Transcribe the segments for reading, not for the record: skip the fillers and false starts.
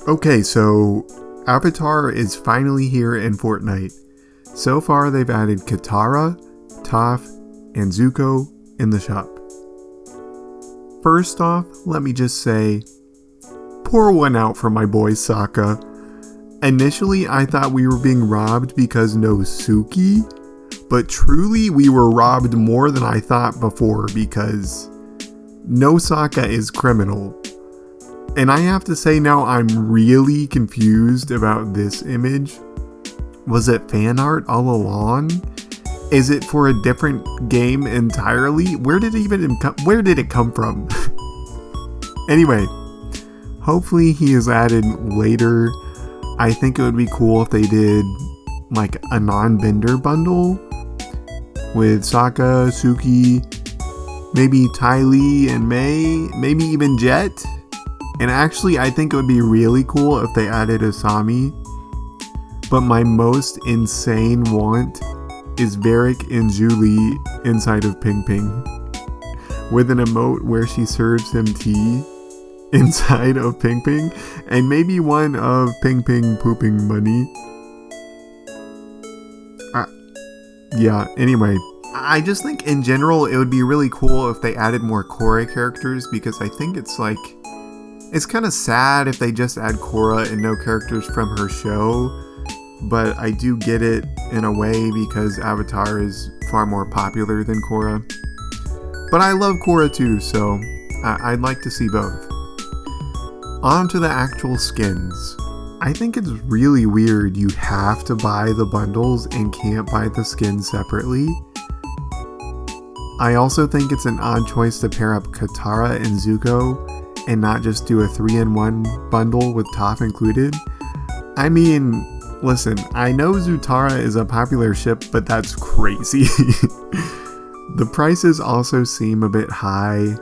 Okay, so Avatar is finally here in Fortnite. So far, they've added Katara, Toph, and Zuko in the shop. First off, let me just say, pour one out for my boy Sokka. Initially, I thought we were being robbed because no Suki, but truly we were robbed more than I thought before because no Sokka is criminal. And I have to say now I'm really confused about this image. Was it fan art all along? Is it for a different game entirely? Where did it come from? Anyway, hopefully he is added later. I think it would be cool if they did like a non-bender bundle with Sokka, Suki, maybe Ty Lee and May, maybe even Jet. And actually, I think it would be really cool if they added Asami. But my most insane want is Varric and Julie inside of Ping Ping, with an emote where she serves him tea inside of Ping Ping, and maybe one of Ping Ping pooping money. Anyway, I just think in general it would be really cool if they added more Korra characters, because I think it's kind of sad if they just add Korra and no characters from her show, but I do get it in a way because Avatar is far more popular than Korra. But I love Korra too, so I'd like to see both. On to the actual skins. I think it's really weird you have to buy the bundles and can't buy the skins separately. I also think it's an odd choice to pair up Katara and Zuko and not just do a 3-in-1 bundle with Toph included. I mean, listen, I know Zutara is a popular ship, but that's crazy. The prices also seem a bit high.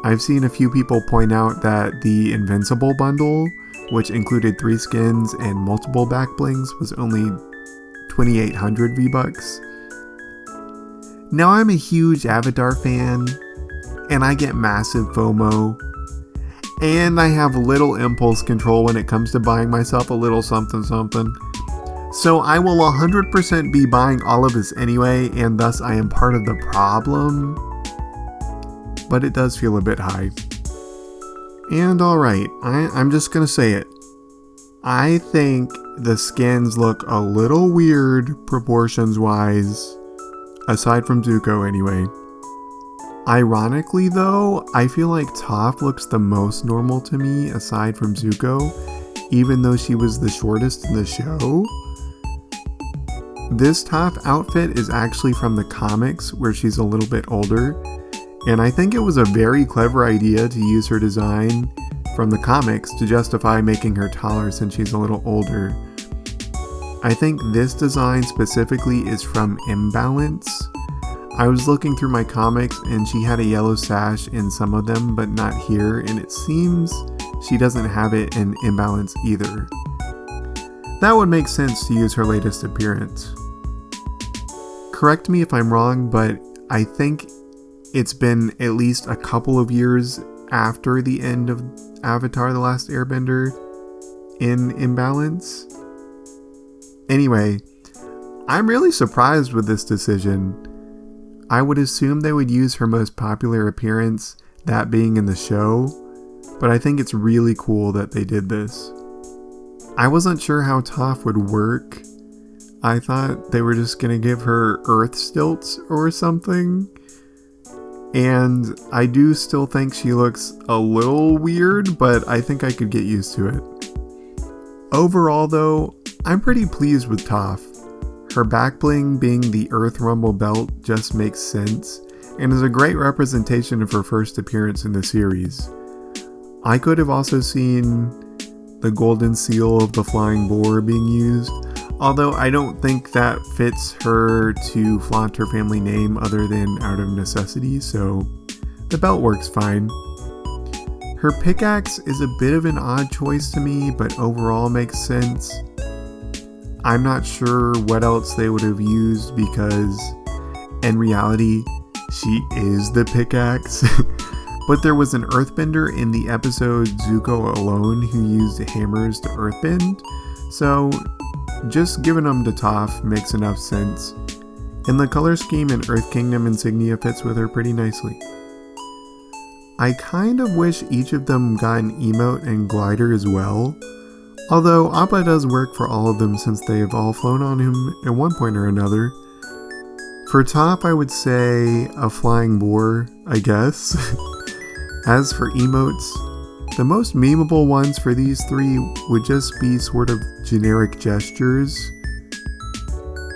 I've seen a few people point out that the Invincible bundle, which included 3 skins and multiple back blings, was only 2,800 V-Bucks. Now I'm a huge Avatar fan, and I get massive FOMO, and I have little impulse control when it comes to buying myself a little something something. So I will 100% be buying all of this anyway, and thus I am part of the problem. But it does feel a bit high. And alright, I'm just gonna say it. I think the skins look a little weird proportions wise, aside from Zuko anyway. Ironically though, I feel like Toph looks the most normal to me aside from Zuko, even though she was the shortest in the show. This Toph outfit is actually from the comics where she's a little bit older, and I think it was a very clever idea to use her design from the comics to justify making her taller since she's a little older. I think this design specifically is from Imbalance. I was looking through my comics and she had a yellow sash in some of them, but not here, and it seems she doesn't have it in Imbalance either. That would make sense to use her latest appearance. Correct me if I'm wrong, but I think it's been at least a couple of years after the end of Avatar: The Last Airbender in Imbalance. Anyway, I'm really surprised with this decision. I would assume they would use her most popular appearance, that being in the show, but I think it's really cool that they did this. I wasn't sure how Toph would work. I thought they were just gonna give her earth stilts or something. And I do still think she looks a little weird, but I think I could get used to it. Overall though, I'm pretty pleased with Toph. Her back bling being the Earth Rumble belt just makes sense, and is a great representation of her first appearance in the series. I could have also seen the golden seal of the flying boar being used, although I don't think that fits her to flaunt her family name other than out of necessity, so the belt works fine. Her pickaxe is a bit of an odd choice to me, but overall makes sense. I'm not sure what else they would have used because, in reality, she is the pickaxe. But there was an earthbender in the episode Zuko Alone who used hammers to earthbend, so just giving them to Toph makes enough sense. And the color scheme and Earth Kingdom insignia fits with her pretty nicely. I kind of wish each of them got an emote and glider as well, although Appa does work for all of them since they have all flown on him at one point or another. For Toph, I would say a flying boar, I guess. As for emotes, the most memeable ones for these three would just be sort of generic gestures,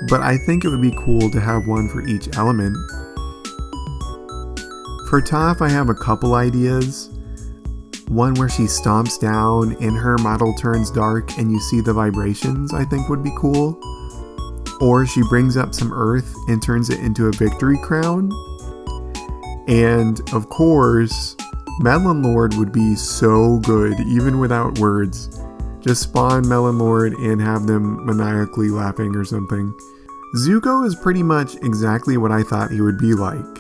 but I think it would be cool to have one for each element. For Toph, I have a couple ideas. One where she stomps down and her model turns dark and you see the vibrations, I think would be cool. Or she brings up some earth and turns it into a victory crown. And of course, Melon Lord would be so good, even without words. Just spawn Melon Lord and have them maniacally laughing or something. Zuko is pretty much exactly what I thought he would be like.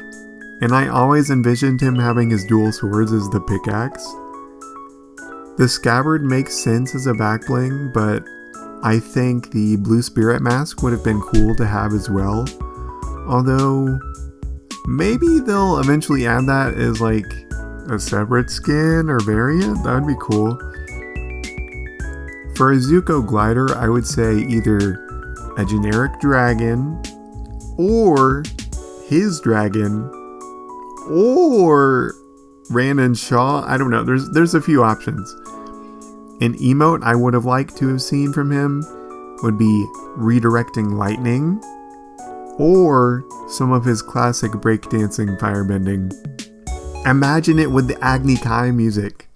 And I always envisioned him having his dual swords as the pickaxe. The scabbard makes sense as a back bling, but I think the blue spirit mask would have been cool to have as well. Although, maybe they'll eventually add that as like a separate skin or variant. That would be cool. For a Zuko glider, I would say either a generic dragon, or his dragon, or Ran and Shaw. I don't know. There's a few options. An emote I would have liked to have seen from him would be redirecting lightning, or some of his classic breakdancing firebending. Imagine it with the Agni Kai music.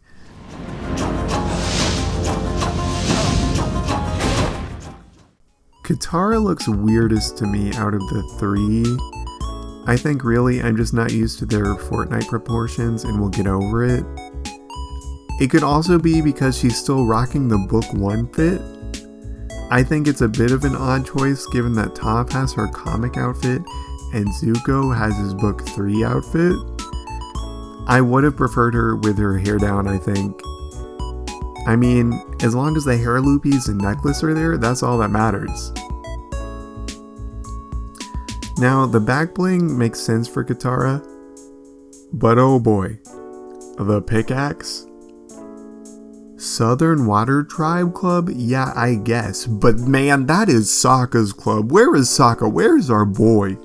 Katara looks weirdest to me out of the three. I think really I'm just not used to their Fortnite proportions and will get over it. It could also be because she's still rocking the book 1 fit. I think it's a bit of an odd choice given that Toph has her comic outfit and Zuko has his book 3 outfit. I would have preferred her with her hair down, I think. I mean, as long as the hair loopies and necklace are there, that's all that matters. Now, the back bling makes sense for Katara, but oh boy, the pickaxe? Southern Water Tribe Club? Yeah, I guess, but man, that is Sokka's club. Where is Sokka? Where is our boy?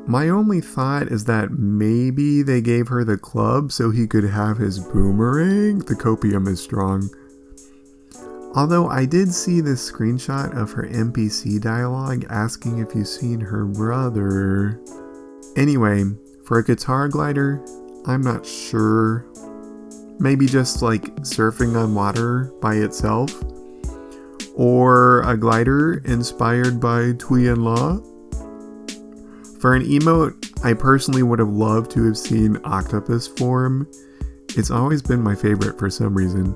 My only thought is that maybe they gave her the club so he could have his boomerang. The copium is strong. Although I did see this screenshot of her NPC dialogue asking if you've seen her brother. Anyway, for a guitar glider, I'm not sure. Maybe just like surfing on water by itself. Or a glider inspired by Tui and Law. For an emote, I personally would have loved to have seen octopus form. It's always been my favorite for some reason.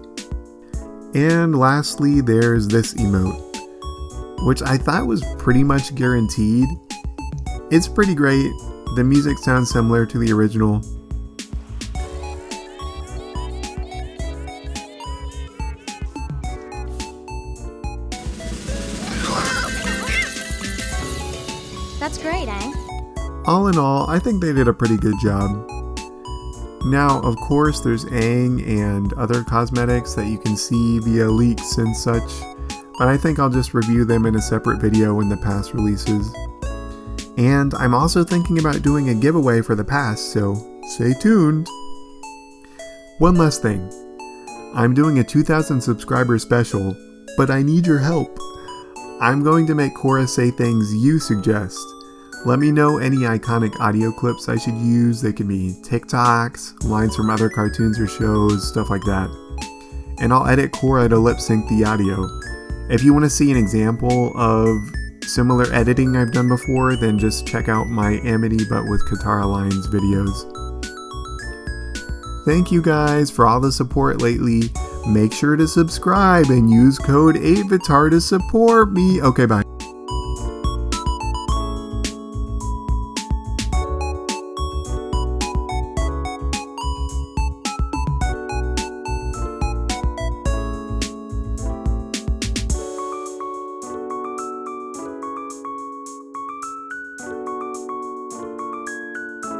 And lastly, there's this emote, which I thought was pretty much guaranteed. It's pretty great. The music sounds similar to the original. That's great, Aang. All in all, I think they did a pretty good job. Now, of course, there's Aang and other cosmetics that you can see via leaks and such, but I think I'll just review them in a separate video when the pass releases. And I'm also thinking about doing a giveaway for the pass, so stay tuned. One last thing. I'm doing a 2,000 subscriber special, but I need your help. I'm going to make Korra say things you suggest. Let me know any iconic audio clips I should use. They can be TikToks, lines from other cartoons or shows, stuff like that. And I'll edit Korra to lip sync the audio. If you want to see an example of similar editing I've done before, then just check out my Amity but with Katara lines videos. Thank you guys for all the support lately. Make sure to subscribe and use code 8VITAR to support me. Okay, bye.